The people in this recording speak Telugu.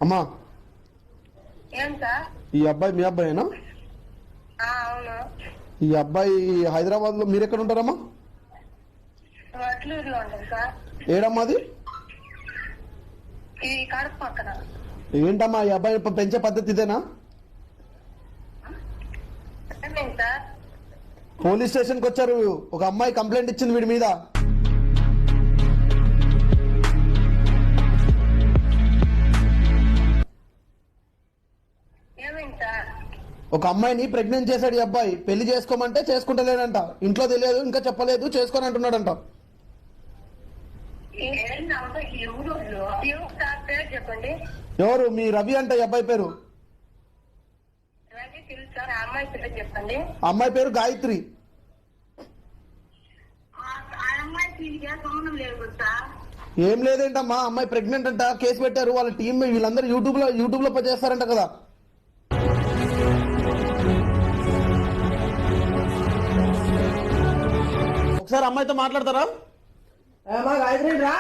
అమ్మా ఏంటా ఈ అబ్బాయి మీ అబ్బాయేనా? అవును. ఈ అబ్బాయి హైదరాబాద్ లో మీరు ఎక్కడ ఉంటారమ్మా? అట్లూరులో ఉంటాం సార్. ఏడమ్మా అది? ఈ కడప పక్కన. ఏంటమ్మా ఈ అబ్బాయి పెంచే పద్ధతి ఇదేనా? సార్ పోలీస్ స్టేషన్ కి వచ్చారు, ఒక అమ్మాయి కంప్లైంట్ ఇచ్చింది వీడి మీద. ఒక అమ్మాయిని ప్రెగ్నెంట్ చేశాడు ఈ అబ్బాయి. పెళ్లి చేసుకోమంటే చేసుకుంటలేడంట, ఇంట్లో తెలియదు, ఇంకా చెప్పలేదు, చేసుకొని అంటున్నాడంట. ఎవరు? మీ రవి అంట ఈ అబ్బాయి పేరు. చెప్పండి. అమ్మాయి పేరు గాయత్రి. ఏం లేదేంటమ్మా, అమ్మాయి ప్రెగ్నెంట్ అంట, కేసు పెట్టారు. వాళ్ళ టీం వీళ్ళందరూ యూట్యూబ్ లో చేస్తారంట కదా. ఒకసారి అమ్మాయితో మాట్లాడతారా? గాయత్రి రా.